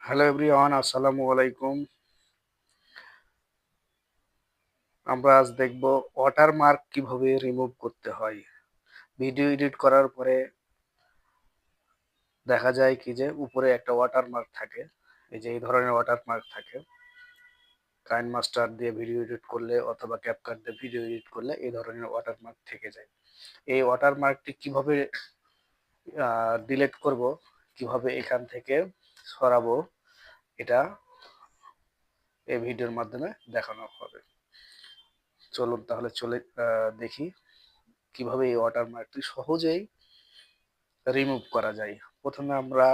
Hello everyone, আসসালামু আলাইকুম। আমরা আজ দেখব ওয়াটারমার্ক কিভাবে রিমুভ করতে হয়। ভিডিও এডিট করার পরে দেখা যায় কি যে উপরে একটা ওয়াটারমার্ক থাকে। এই যে এই ধরনের ওয়াটারমার্ক থাকে। কাইনমাস্টার দিয়ে ভিডিও এডিট করলে অথবা ক্যাপকাট দিয়ে ভিডিও এডিট করলে এই ধরনের ওয়াটারমার্ক থেকে যায়। এই ওয়াটারমার্কটি কিভাবে ডিলিট করব, কিভাবে এখান থেকে সরাবো, এটা এই ভিডিওর মাধ্যমে দেখানো হবে। চলুন তাহলে দেখি কিভাবে এই ওয়াটারমার্কটি সহজেই রিমুভ করা যায়। প্রথমে আমরা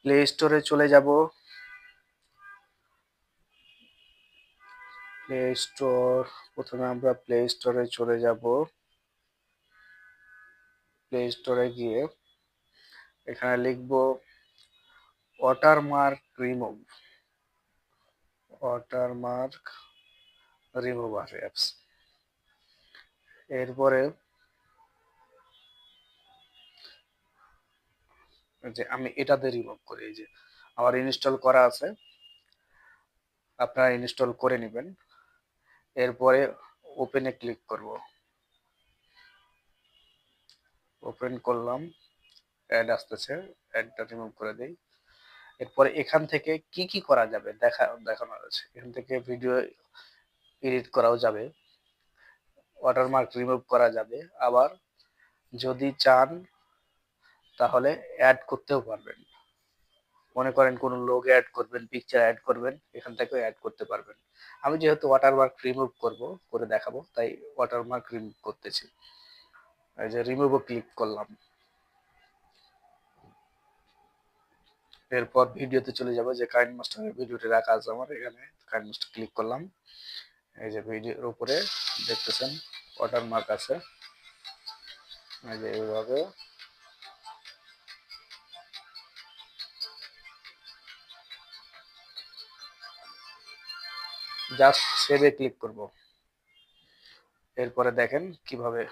প্লে স্টোরে চলে যাব। প্লে স্টোর প্রথমে আমরা প্লে স্টোরে চলে যাব। প্লে স্টোরে গিয়ে এখানে লিখব watermark remove, watermark remover apps. এরপরে যে আমি এটাতে রিমুভ করি, এই যে আমার ইনস্টল করা আছে, আপনারা ইনস্টল করে নেবেন। এরপরে ওপেনে ক্লিক করব। ওপেন করলাম, অ্যাড আসতেছে, অ্যাডটা রিমুভ করে দেই। এরপরে এখান থেকে কি কি করা যাবে দেখানো আছে। এখান থেকে ভিডিও এডিট করাও যাবে, ওয়াটারমার্ক রিমুভ করা যাবে, আবার যদি চান তাহলে অ্যাড করতেও পারবেন। মনে করেন কোনো লোগো অ্যাড করবেন, পিকচার অ্যাড করবেন, এখান থেকেও অ্যাড করতে পারবেন। আমি যেহেতু ওয়াটারমার্ক রিমুভ করে দেখাবো, তাই ওয়াটারমার্ক রিমুভ করতেছি। এই যে রিমুভও ক্লিক করলাম। এরপর ভিডিওতে চলে যাবো, যে কাইনমাস্টারের ভিডিওটি রাখা আছে আমার এখানে। কাইনমাস্টার ক্লিক করলাম। এই যে ভিডিওর উপরে দেখতেছেন ওয়াটারমার্ক আছে, এই যে এইভাবে জাস্ট সেভে ক্লিক করব। এরপরে দেখেন কিভাবে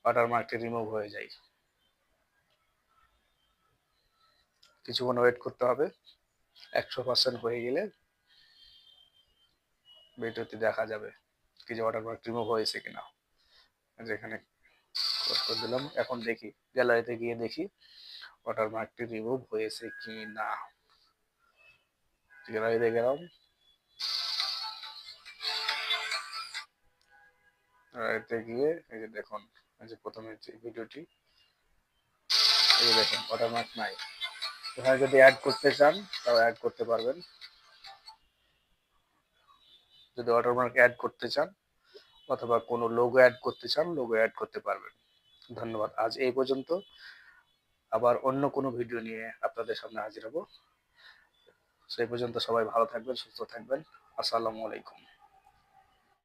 ওয়াটারমার্কটি রিমুভ হয়ে যায়। কিছুক্ষণ ওয়েট করতে হবে। 100% হয়ে গেলে ভিডিওতে দেখা যাবে কি যে ওয়াটারমার্ক রিমুভ হয়েছে কিনা। যেখানে ক্লোজ করে দিলাম। এখন দেখি, গ্যালারিতে গিয়ে দেখি ওয়াটারমার্কটি রিমুভ হয়েছে কি না। গ্যালারিতে গেলাম, গ্যালারিতে গিয়ে এই যে দেখুন, এই যে প্রথমে যে ভিডিওটি, এই যে দেখুন ওয়াটারমার্ক নাই। এখানে যদি অ্যাড করতে চান তাও অ্যাড করতে পারবেন। যদি ওয়াটারমার্ক অ্যাড করতে চান অথবা কোনো লোগো অ্যাড করতে চান, লোগো অ্যাড করতে পারবেন। ধন্যবাদ। আজ এই পর্যন্ত। আবার অন্য কোনো ভিডিও নিয়ে আপনাদের সামনে হাজির হব। সেই পর্যন্ত সবাই ভালো থাকবেন, সুস্থ থাকবেন। আসসালামু আলাইকুম।